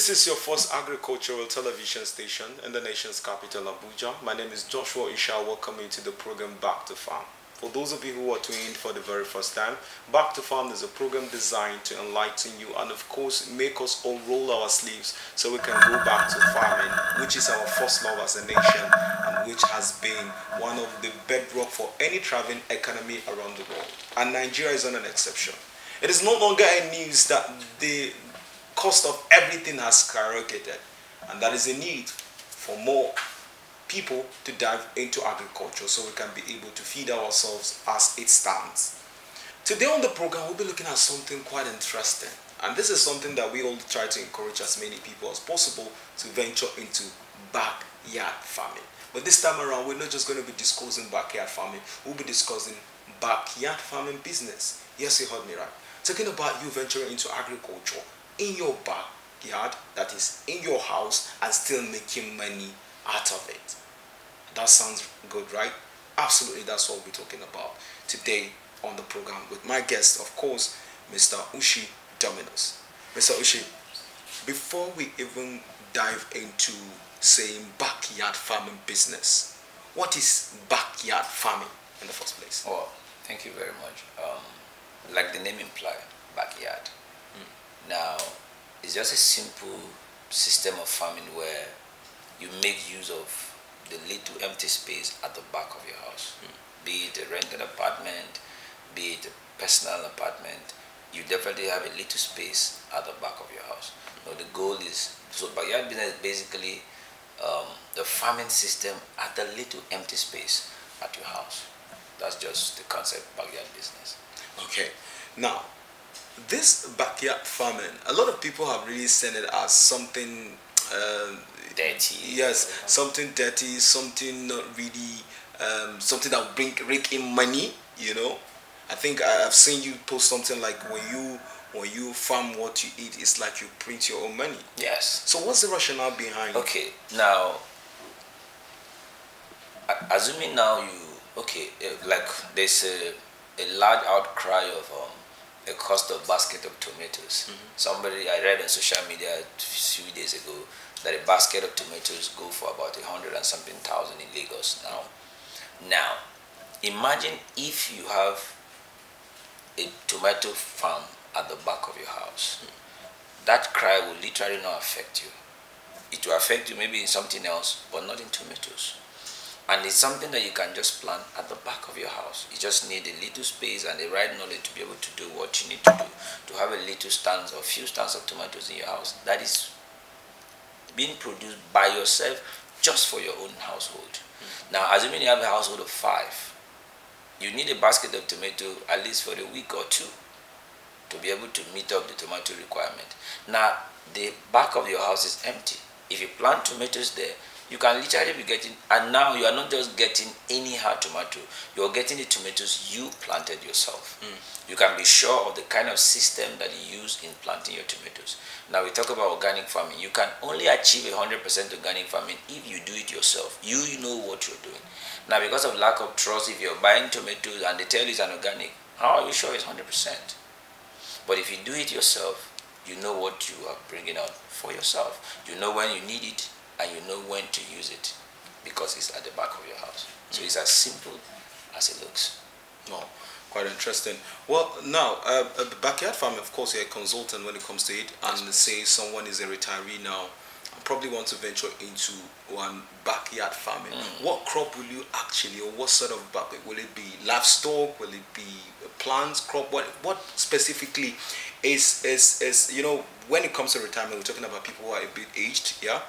This is your first agricultural television station in the nation's capital, Abuja. My name is Joshua Isha. Welcome you to the program Back to Farm. For those of you who are tuned for the very first time, Back to Farm is a program designed to enlighten you and, of course, make us all roll our sleeves so we can go back to farming, which is our first love as a nation and which has been one of the bedrock for any thriving economy around the world. And Nigeria is not an exception. It is no longer a news that the cost of everything has skyrocketed, and that is a need for more people to dive into agriculture so we can be able to feed ourselves as it stands. Today on the program, we'll be looking at something quite interesting, and this is something that we all try to encourage as many people as possible to venture into backyard farming. But this time around, we're not just going to be discussing backyard farming, we'll be discussing backyard farming business. Yes, you heard me right. Talking about you venturing into agriculture in your backyard, that is in your house, and still making money out of it. That sounds good, right? Absolutely, that's what we're talking about today on the program with my guest, of course, Mr. Ushi Dominus. Mr. Ushi, before we even dive into saying backyard farming business, what is backyard farming in the first place? Well, thank you very much. Like the name implies, backyard. Now, it's just a simple system of farming where you make use of the little empty space at the back of your house. Be it a rented apartment, be it a personal apartment, you definitely have a little space at the back of your house. Now, the goal is, so backyard business is basically the farming system at the little empty space at your house. That's just the concept of backyard business. Okay. Now, this backyard farming, a lot of people have really seen it as something dirty. Yes, something dirty, something not really, something that will rake in money. You know, I think I've seen you post something like when you farm what you eat, it's like you print your own money. Yes. So what's the rationale behind? Okay, now, assuming now like there's a large outcry of a cost of basket of tomatoes. Somebody I read on social media a few days ago that a basket of tomatoes go for about 100 and something thousand in Lagos now. Now, imagine if you have a tomato farm at the back of your house. That cry will literally not affect you. It will affect you maybe in something else, but not in tomatoes. And it's something that you can just plant at the back of your house. You just need a little space and the right knowledge to be able to do what you need to do. To have a little stands or few stands of tomatoes in your house that is being produced by yourself just for your own household. Now, assuming you have a household of 5, you need a basket of tomato at least for a week or 2 to be able to meet up the tomato requirement. Now, the back of your house is empty. If you plant tomatoes there, you can literally be getting, and now you are not just getting anyhow tomato, you are getting the tomatoes you planted yourself. You can be sure of the kind of system that you use in planting your tomatoes. Now we talk about organic farming. You can only achieve 100% organic farming if you do it yourself. You know what you're doing. Now, because of lack of trust, if you're buying tomatoes and they tell you it's an organic, how are you sure it's 100%? But if you do it yourself, you know what you are bringing out for yourself. You know when you need it, and you know when to use it because it's at the back of your house. So it's as simple as it looks. Oh, quite interesting. Well, now, backyard farming, of course, you're a consultant when it comes to it, and say someone is a retiree now and probably want to venture into one backyard farming. What crop will you actually, or what sort of backyard? Will it be livestock? Will it be plants, crop? What specifically is you know, when it comes to retirement, we're talking about people who are a bit aged, yeah?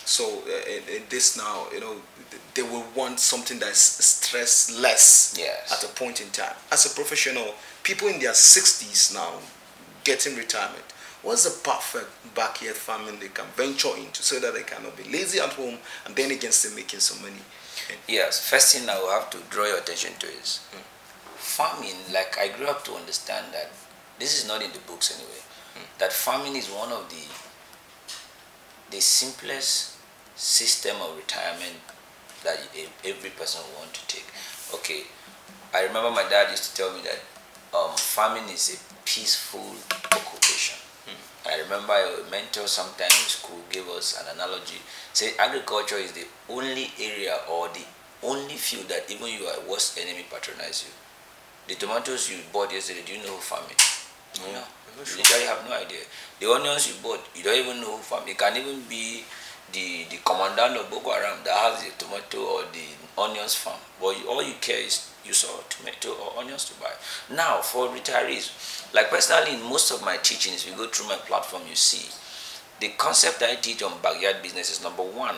So in this now, you know, they will want something that's stress-less at a point in time. As a professional, people in their 60s now getting retirement, what's the perfect backyard farming they can venture into so that they cannot be lazy at home and then again still making some money? Yes, first thing I will have to draw your attention to is farming. Like, I grew up to understand that this is not in the books anyway, that farming is one of the simplest system of retirement that every person will want to take. Okay, I remember my dad used to tell me that farming is a peaceful occupation. I remember a mentor sometime in school gave us an analogy. Say agriculture is the only area or the only field that even your worst enemy patronize you. The tomatoes you bought yesterday, do you know who farmed it? No. You literally have no idea. The onions you bought, you don't even know who farmed it. It can even be the commandant of Boko Haram that has the tomato or the onions farm. But all you care is you saw tomato or onions to buy. Now, for retirees, like personally in most of my teachings, if you go through my platform, you see the concept I teach on backyard business is number one,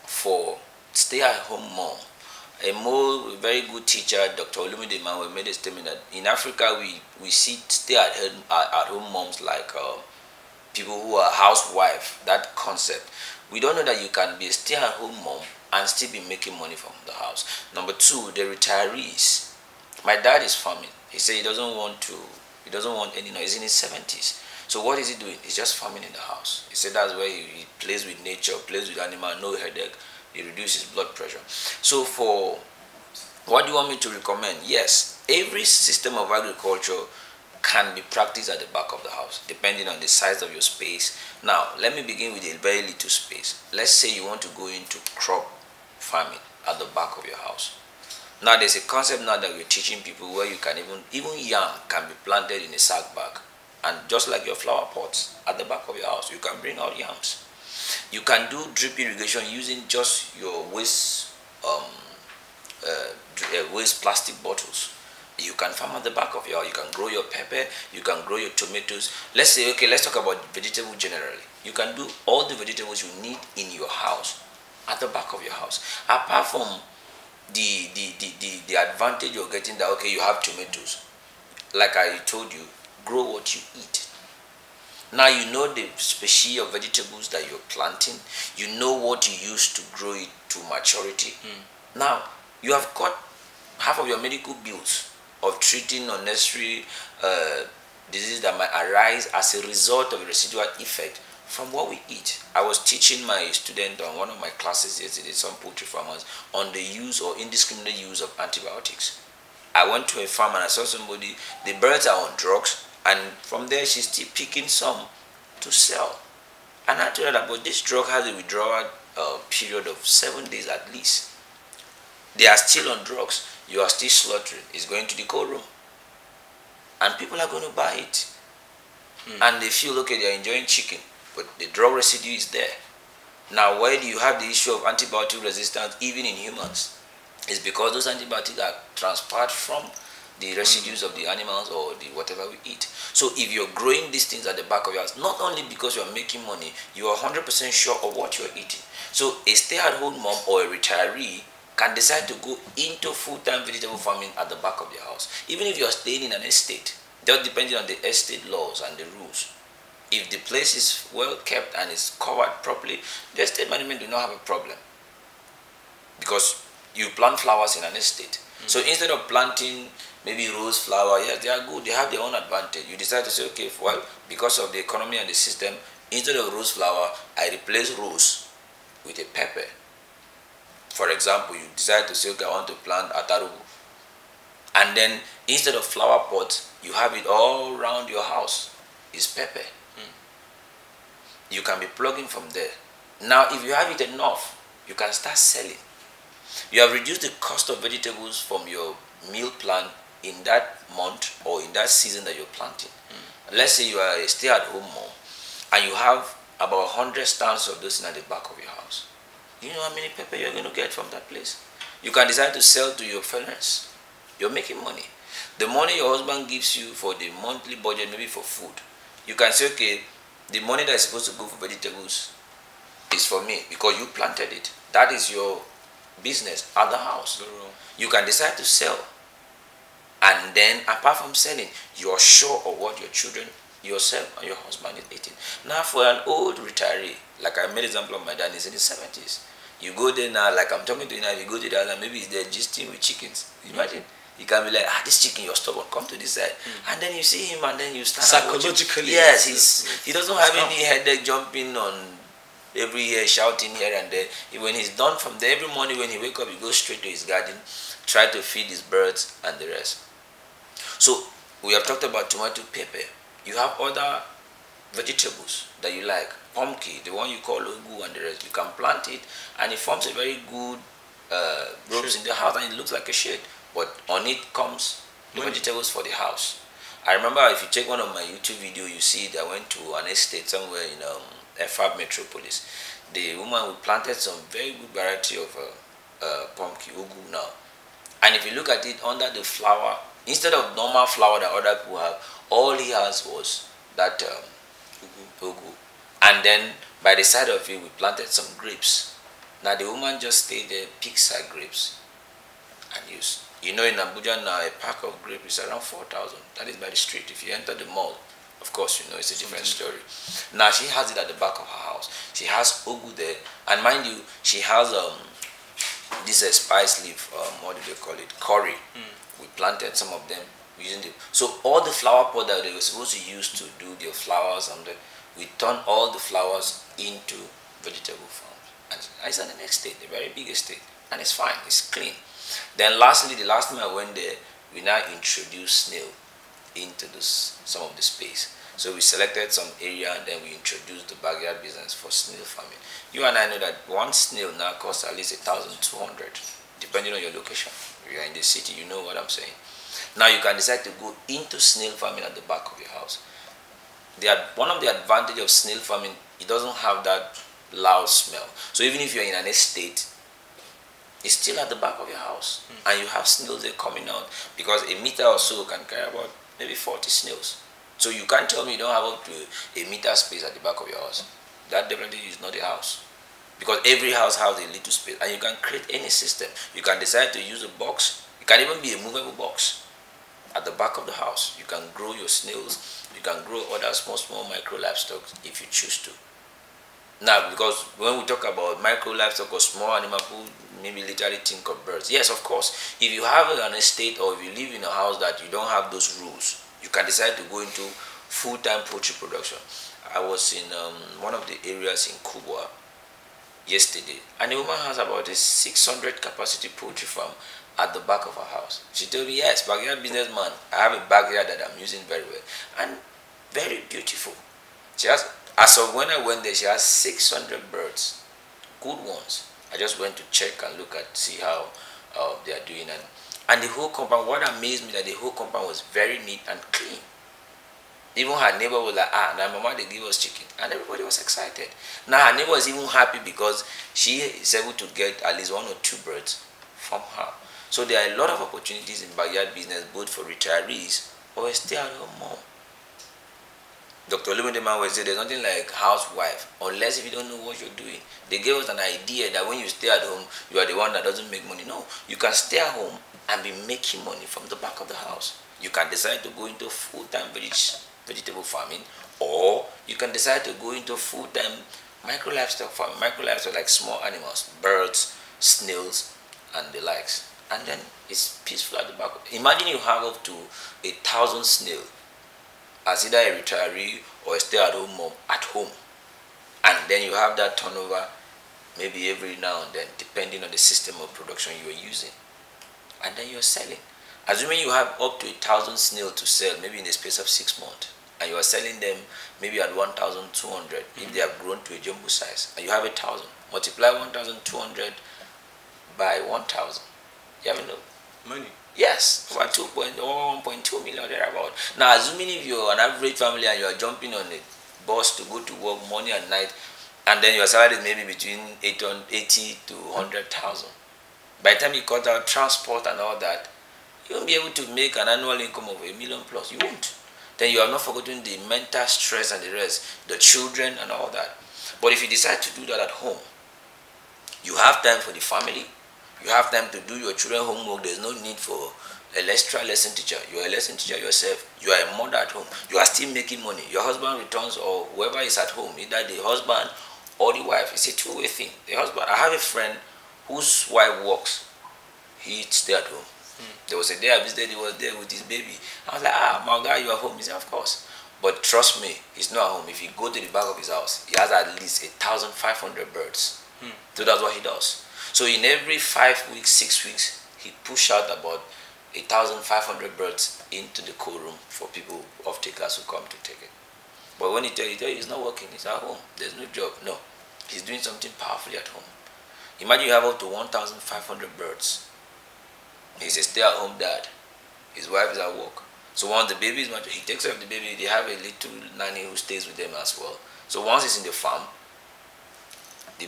for stay-at-home mom. A very good teacher, Dr. Olumide Manuel, made a statement that in Africa we see stay-at-home moms like people who are housewife. That concept, we don't know that you can be a stay-at-home mom and still be making money from the house. Number two, the retirees. My dad is farming. He said he doesn't want any noise. He's in his 70s. So what is he doing? He's just farming in the house. He said that's where he plays with nature, plays with animal, no headache. He reduces blood pressure. So for what do you want me to recommend? Yes, every system of agriculture can be practiced at the back of the house, depending on the size of your space. Now, let me begin with a very little space. Let's say you want to go into crop farming at the back of your house. Now, there's a concept now that we're teaching people where you can even yam can be planted in a sack bag. And just like your flower pots at the back of your house, you can bring out yams. You can do drip irrigation using just your waste plastic bottles. You can farm at the back of your house. You can grow your pepper. You can grow your tomatoes. Let's say, okay, let's talk about vegetable generally. You can do all the vegetables you need in your house at the back of your house. Apart from the advantage you're getting that, okay, you have tomatoes. Like I told you, grow what you eat. Now you know the species of vegetables that you're planting. You know what you use to grow it to maturity. Now you have got half of your medical bills of treating unnecessary diseases that might arise as a result of a residual effect from what we eat. I was teaching my student on one of my classes yesterday, some poultry farmers, on the use or indiscriminate use of antibiotics. I went to a farm and I saw somebody, the birds are on drugs, and from there she's still picking some to sell. And I told her that, but this drug has a withdrawal period of 7 days at least. They are still on drugs. You are still slaughtering. It's going to the cold room. And people are going to buy it. And they feel, okay, they're enjoying chicken, but the drug residue is there. Now, why do you have the issue of antibiotic resistance even in humans? It's because those antibiotics are transferred from the residues of the animals or the whatever we eat. So if you're growing these things at the back of your house, not only because you're making money, you are 100% sure of what you're eating. So a stay-at-home mom or a retiree can decide to go into full-time vegetable farming at the back of your house. Even if you're staying in an estate, just depending on the estate laws and the rules. If the place is well kept and is covered properly, the estate management do not have a problem. Because you plant flowers in an estate. So instead of planting maybe rose flower, yes, they are good, they have their own advantage. You decide to say, okay, well, because of the economy and the system, instead of rose flower, I replace rose with a pepper. For example, you decide to say, okay, I want to plant atarugu. And then instead of flower pot, you have it all around your house. It's pepper. You can be plugging from there. Now, if you have it enough, you can start selling. You have reduced the cost of vegetables from your meal plan in that month or in that season that you're planting. Let's say you are a stay-at-home mom and you have about 100 stands of those at the back of your house. You know how many pepper you're going to get from that place? You can decide to sell to your friends. You're making money. The money your husband gives you for the monthly budget, maybe for food, you can say, okay, the money that is supposed to go for vegetables is for me because you planted it. That is your business at the house. You can decide to sell. And then apart from selling, you are sure of what your children, yourself and your husband is eating. Now for an old retiree, like I made example of my dad, he's in his 70s. You go there now, like I'm talking to you now, you go to the other, maybe he's there gisting with chickens. Imagine. You can be like, this chicken, you're stubborn, come to this side. And then you see him and then you start psychologically. Yes, he doesn't have any headache jumping on every year, shouting here and there. When he's done from there, every morning when he wakes up, he goes straight to his garden, try to feed his birds and the rest. So we have talked about tomato, pepper. You have other vegetables that you like, pumpkin, the one you call ugu and the rest, you can plant it and it forms a very good ropes in the house and it looks like a shade. But on it comes the vegetables for the house. I remember if you check one of my YouTube video, you see that I went to an estate somewhere in Efab Metropolis. The woman who planted some very good variety of pumpkin ugu now. And if you look at it under the flower, instead of normal flower that other people have, all he has was that ugu. And then by the side of it, we planted some grapes. Now the woman just stayed there, picked her grapes and used. You know, in Abuja now, a pack of grapes is around 4,000. That is by the street. If you enter the mall, of course, you know, it's a different story. Now she has it at the back of her house. She has ugu there. And mind you, she has this spice leaf, what do they call it? Curry. We planted some of them using the. So all the flower pot that they were supposed to use to do their flowers, and we turned all the flowers into vegetable farms. And it's an estate, a very big estate. And it's fine, it's clean. Then lastly, the last time I went there, we now introduced snail into some of the space. So we selected some area and then we introduced the backyard business for snail farming. You and I know that one snail now costs at least 1,200, depending on your location. If you are in the city, you know what I'm saying. Now you can decide to go into snail farming at the back of your house. One of the advantages of snail farming, it doesn't have that loud smell. So even if you're in an estate, it's still at the back of your house and you have snails there coming out, because a meter or so can carry about maybe 40 snails. So you can't tell me you don't have up to a meter space at the back of your house. That definitely is not a house, because every house has a little space and you can create any system. You can decide to use a box. It can even be a movable box at the back of the house. You can grow your snails. You can grow other small micro livestock if you choose to. Now, because when we talk about micro livestock or small animal food, maybe literally think of birds. Yes, of course. If you have an estate or if you live in a house that you don't have those rules, you can decide to go into full-time poultry production. I was in one of the areas in Kubwa yesterday, and a woman has about a 600 capacity poultry farm at the back of her house. She told me, yes, backyard businessman, I have a backyard that I'm using very well and very beautiful. She has, as of when I went there, she has 600 birds, good ones. I just went to check and look at, see how they are doing, and the whole compound. What amazed me that the whole compound was very neat and clean. Even her neighbor was like, now mama, they give us chicken, and everybody was excited. Now her neighbor was even happy because she is able to get at least 1 or 2 birds from her. So there are a lot of opportunities in backyard business, both for retirees or a stay-at-home mom. Dr. Olumideman will say there's nothing like housewife, unless if you don't know what you're doing. They gave us an idea that when you stay at home, you are the one that doesn't make money. No, you can stay at home and be making money from the back of the house. You can decide to go into full-time vegetable farming, or you can decide to go into full-time micro livestock farming. Micro livestock like small animals, birds, snails, and the likes. And then it's peaceful at the back. Imagine you have up to 1,000 snails as either a retiree or a stay-at-home mom at home, and then you have that turnover maybe every now and then, depending on the system of production you are using, and then you're selling. Assuming you have up to 1,000 snails to sell, maybe in the space of 6 months, and you are selling them maybe at 1,200 if they have grown to a jumbo size, and you have 1,000, multiply 1,200 by 1,000, you have enough money. Yes, about 1.2 million thereabout. Now, assuming if you're an average family and you are jumping on a bus to go to work morning and night, and then your salary is maybe between 80 to 100,000. By the time you cut out transport and all that, you won't be able to make an annual income of $1 million plus. You won't. Then you are not forgetting the mental stress and the rest, the children and all that. But if you decide to do that at home, you have time for the family. You have time to do your children homework. There's no need for an extra lesson teacher. You're a lesson teacher yourself. You are a mother at home. You are still making money. Your husband returns, or whoever is at home, either the husband or the wife. It's a two-way thing. The husband. I have a friend whose wife works. He stay at home. There was a day I visited. He was there with his baby. I was like, my guy, you are home. He said, of course. But trust me, he's not at home. If you go to the back of his house, he has at least 1,500 birds. So that's what he does. So in every 5 weeks, 6 weeks, he push out about 1,500 birds into the cold room for people, off takers who come to take it. But when he tell you he's not working, he's at home, there's no job. No, he's doing something powerfully at home. Imagine you have up to 1,500 birds. He's a stay-at-home dad. His wife is at work. So once the baby is mature, he takes care of the baby. They have a little nanny who stays with them as well. So once he's in the farm, the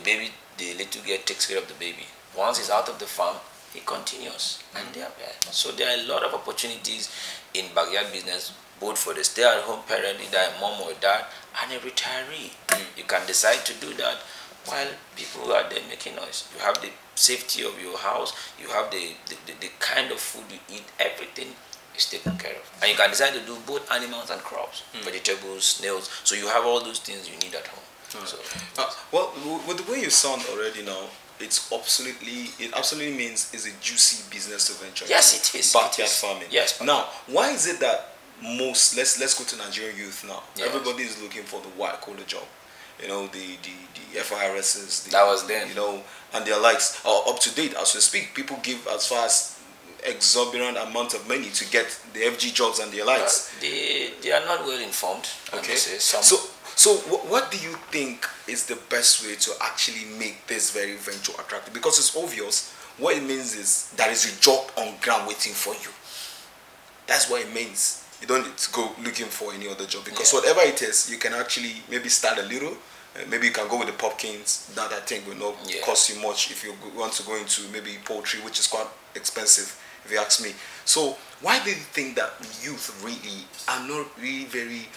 little girl takes care of the baby. Once he's out of the farm, he continues. And they are there. So there are a lot of opportunities in backyard business, both for the stay-at-home parent, either a mom or a dad, and a retiree. You can decide to do that while people are there making noise. You have the safety of your house, you have the kind of food you eat, everything is taken care of. And you can decide to do both animals and crops, vegetables, snails. So you have all those things you need at home. So, well, with the way you sound already now, it absolutely means it's a juicy business to venture. Yes, it is. Backyard farming. Yes. Now, why is it that let's go to Nigerian youth now. Yes. Everybody is looking for the white collar job. You know, the FIRSs. That was then. You know, and their likes are up to date as we speak. People give as far as exorbitant amount of money to get the FG jobs and their likes. They are not well informed. Okay. Some. So what do you think is the best way to actually make this very venture attractive? Because it's obvious. What it means is there is a job on ground waiting for you. That's what it means. You don't need to go looking for any other job, because whatever it is, you can actually maybe start a little. Maybe you can go with the Popkins. That I think will not cost you much if you want to go into maybe poultry, which is quite expensive if you ask me. So why do you think that youth really are not really very,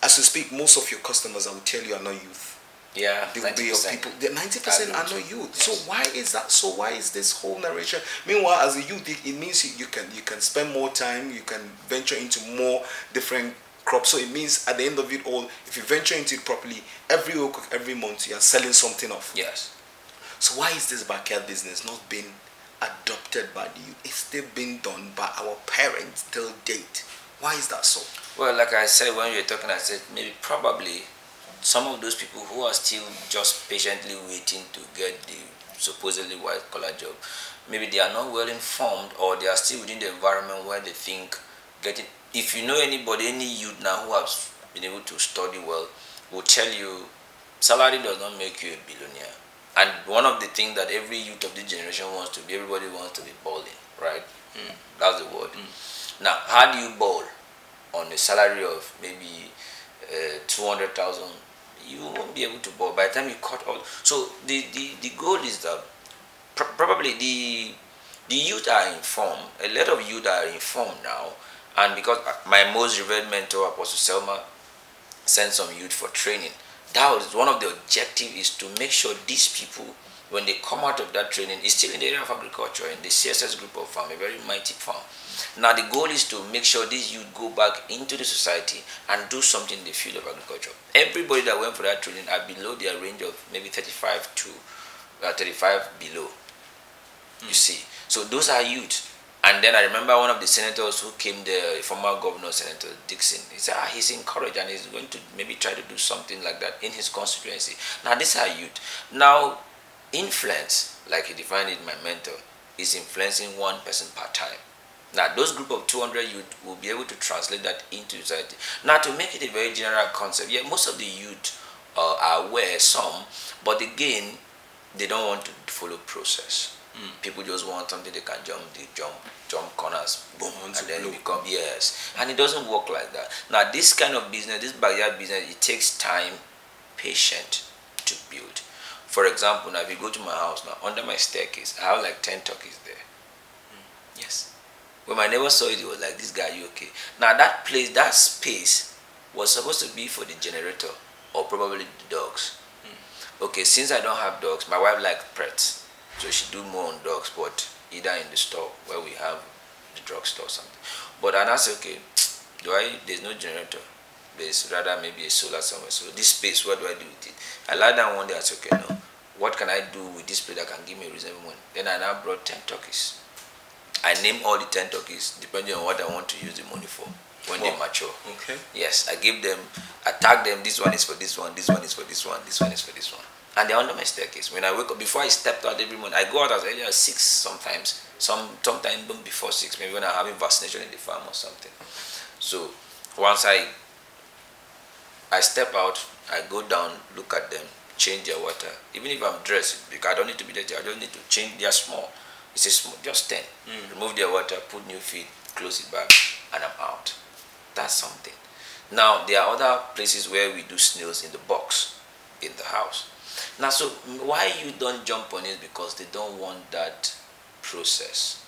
as you speak, most of your customers, I will tell you, are not youth. Yeah, they will be your people. 90% are not youth. Yes. So why is that? So why is this whole narration? Meanwhile, as a youth, it means you can spend more time. You can venture into more different crops. So it means at the end of it all, if you venture into it properly, every month you are selling something off. Yes. So why is this backyard business not being adopted by the youth? It's still being done by our parents till date. Why is that so? Well, like I said when you were talking, I said maybe probably some of those people who are still just patiently waiting to get the supposedly white collar job, maybe they are not well informed, or they are still within the environment where they think getting. If you know anybody, any youth now who has been able to study well, will tell you salary does not make you a billionaire. And one of the things that every youth of this generation wants to be, everybody wants to be balling, right? That's the word. Now, how do you ball on a salary of maybe 200,000? You won't be able to ball by the time you cut all. So the goal is that probably the youth are informed. A lot of youth are informed now, and because my most revered mentor, Apostle Selma, sent some youth for training. That was one of the objectives, is to make sure these people, when they come out of that training, is still in the area of agriculture, in the CSS group of farm, a very mighty farm. Now the goal is to make sure these youth go back into the society and do something in the field of agriculture. Everybody that went for that training are below their range of maybe 35 to 35 below. You see, so those are youth. And then I remember one of the senators who came there, a former governor, Senator Dixon. He said he's encouraged and he's going to maybe try to do something like that in his constituency. Now these are youth. Now influence, like he defined it, my mentor, is influencing one person per time. Now those group of 200 youth will be able to translate that into society. Now to make it a very general concept, yeah, most of the youth are aware, some, but again, they don't want to follow process. People just want something they can jump corners, boom, and then it become yes. And it doesn't work like that. Now this kind of business, this backyard business, it takes time, patience to build. For example, now if you go to my house now, under my staircase, I have like 10 turkeys there. Yes. When my neighbor saw it, he was like, "This guy, you okay?" Now that place, that space was supposed to be for the generator or probably the dogs. Okay, since I don't have dogs, my wife likes pets, so she do more on dogs, but either in the store where we have the drugstore or something. But and I said, okay, there's no generator. There's rather maybe a solar somewhere. So this space, what do I do with it? I lied down one day, I said, okay, no, what can I do with this place that can give me a reasonable money? Then I now brought 10 turkeys. I named all the 10 turkeys depending on what I want to use the money for when they mature. Okay. Yes, I gave them, I tagged them, this one is for this one, this one is for this one, this one is for this one. And they're under my staircase. When I wake up, before I stepped out every morning, I go out as early as 6 sometimes, sometimes even before 6, maybe when I'm having vaccination in the farm or something. So once I I step out, I go down, look at them, change their water. Even if I'm dressed, because I don't need to be dirty, I just need to change their small. It's a small, just 10. Remove their water, put new feed, close it back, and I'm out. That's something. Now, there are other places where we do snails in the box in the house. Now, so why you don't jump on it? Because they don't want that process.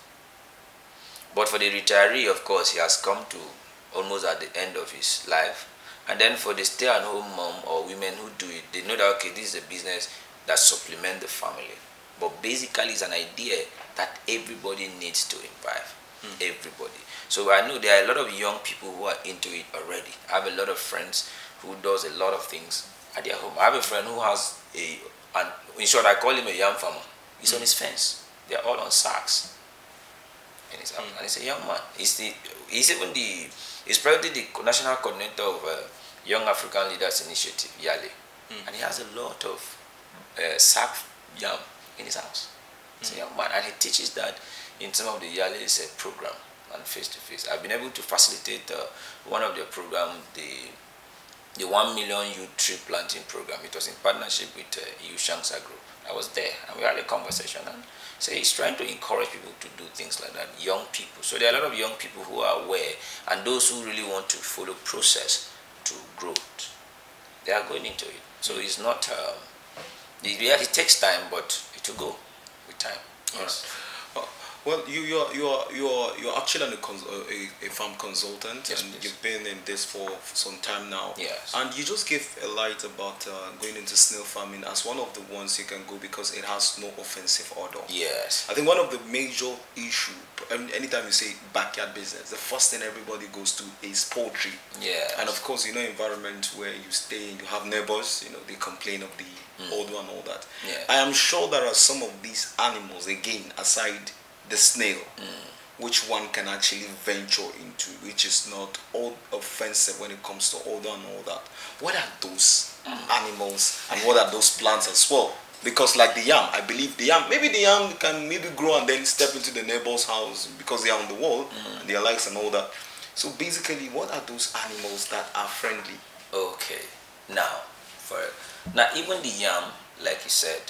But for the retiree, of course, he has come to almost at the end of his life. And then for the stay-at-home mom or women who do it, they know that, okay, this is a business that supplements the family. But basically, it's an idea that everybody needs to imbibe. Everybody. So I know there are a lot of young people who are into it already. I have a lot of friends who does a lot of things at their home. I have a friend who has and in short, I call him a young farmer. He's on his fence. They are all on sacks. And he's a young man. He's probably the national coordinator of Young African Leaders Initiative, YALE. And he has a lot of sack yam in his house. He's a young man, and he teaches that in some of the YALE's program and face-to-face. I've been able to facilitate one of their program, the 1 million youth tree planting program. It was in partnership with EU Shanxa Group. I was there, and we had a conversation, and so he's trying to encourage people to do things like that, young people. So there are a lot of young people who are aware, and those who really want to follow process to growth, they are going into it. So it's not, it takes time, but it will go with time. Yes. Well, you're actually a farm consultant, yes, and please. you've been in this for some time now. Yes. And you just gave a light about going into snail farming as one of the ones you can go because it has no offensive odor. Yes. I think one of the major issue, anytime you say backyard business, the first thing everybody goes to is poultry. Yeah. And of course, environment where you stay and you have neighbors, they complain of the odor and all that. Yeah. I am sure there are some of these animals, again, aside the snail, which one can actually venture into, which is not all offensive when it comes to odor and all that. What are those animals and what are those plants as well? Because like the yam, I believe the yam, maybe the yam can maybe grow and then step into the neighbor's house because they are on the wall and their likes and all that. So basically, what are those animals that are friendly? Okay. Now even the yam, like you said,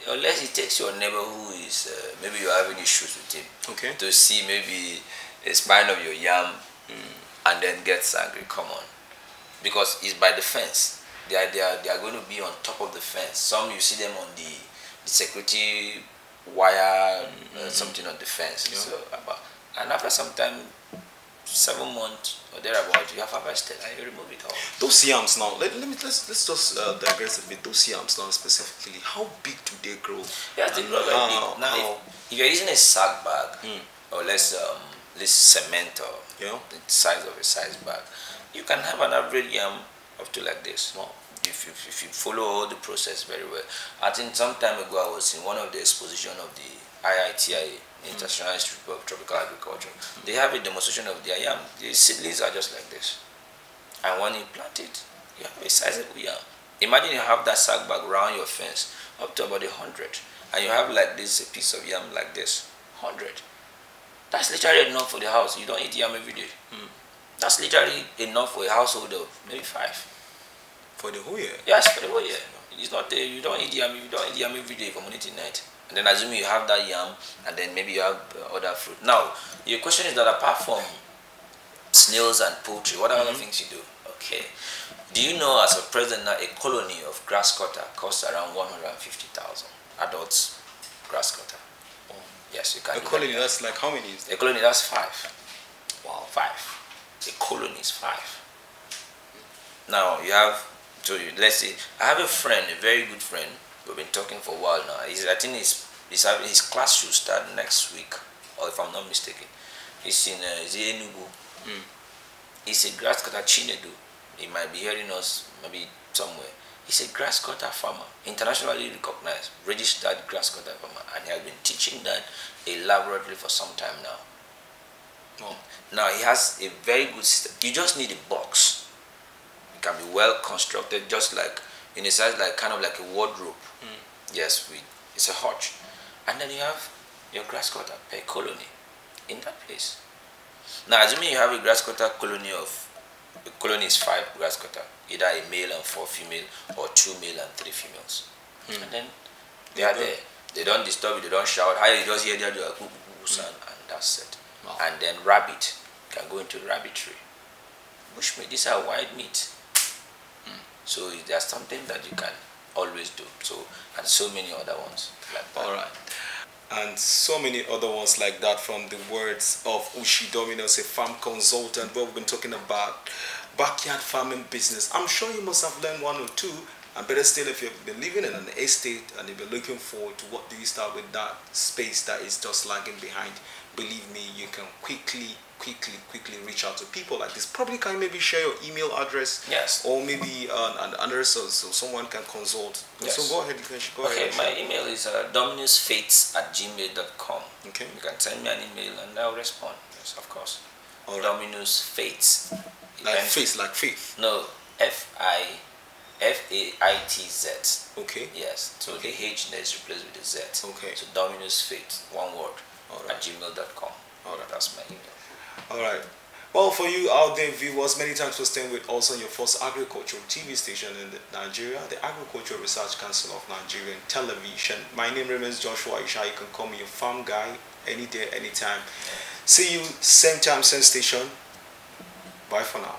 unless it takes your neighbor who is maybe you're having issues with him, to see maybe a spine of your yam and then gets angry, come on, because it's by the fence. They are going to be on top of the fence. Some you see them on the security wire, something on the fence. Yeah. So and after some time, 7 months or thereabout, you have harvested and you remove it all. Those yams now, let's just digress a bit. Those yams now specifically, how big do they grow? Yeah, they grow very big. Now, if you're using a sack bag or less cement or the size of a size bag, you can have an average yam up to like this. Well, if you follow all the process very well. I think some time ago I was in one of the exposition of the IITIA, International Institute of Tropical Agriculture. They have a demonstration of their yam. The seedlings are just like this. And when you plant it, you have a sizable yam. Imagine you have that sack bag around your fence up to about 100. And you have like this, a piece of yam like this, 100. That's literally enough for the house. You don't eat yam every day. That's literally enough for a household of maybe 5. For the whole year? Yes, for the whole year. It's not you don't eat yam every day from morning till night. And then assuming you have that yam, and then maybe you have other fruit. Now, your question is that apart from snails and poultry, what are other things you do? Okay. Do you know as a president now a colony of grass cutter costs around 150,000 adults grass cutter? Yes, you can. A colony, that's like how many is that? A colony, that's 5. Wow. 5. A colony is 5. Now you have, so let's say I have a friend, a very good friend. We've been talking for a while now. I think his class should start next week, or if I'm not mistaken. He's in Enugu. He's a grass cutter, Chinedu. He might be hearing us maybe somewhere. He's a grass cutter farmer, internationally recognized, registered grass cutter farmer, and he has been teaching that in a laboratory for some time now. Now he has a very good system. You just need a box. It can be well constructed, just like in a size like kind of like a wardrobe. Yes, it's a hutch, and then you have your grass cutter per colony in that place. Now, assuming you have a grass cutter colony of A colony is 5 grass cutter, either a male and 4 female, or 2 male and 3 females. And then they are there. They don't disturb you, they don't shout. You just hear that, and that's it. Wow. And then rabbit, you can go into rabbitry. Bushmeat, these are wild meat. So there's something that you can always do. So, and so many other ones like that. All right. And so many other ones like that, from the words of Ushi Dominos, a farm consultant, where we've been talking about backyard farming business. I'm sure you must have learned one or two, and better still, if you've been living in an estate and you've been looking forward to what do you start with that space that is just lagging behind, believe me, you can quickly reach out to people like this. Probably can maybe share your email address, yes, or maybe an address so someone can consult. Yes. So go ahead, go okay, ahead. my email is dominusfates@gmail.com. Okay. You can send me an email and I'll respond. Yes, of course. All right. Dominusfates. Like faith, like faith. No, Faitz. Okay. Yes. So the H is replaced with the Z. Okay. So Dominusfates, one word, All right. @gmail.com. All right. That's my email. All right. Well, for you out there, viewers, many thanks for staying with us on your first agricultural TV station in Nigeria, the Agricultural Research Council of Nigerian Television. My name remains Joshua Isha. You can call me your farm guy any day, anytime. See you same time, same station. Bye for now.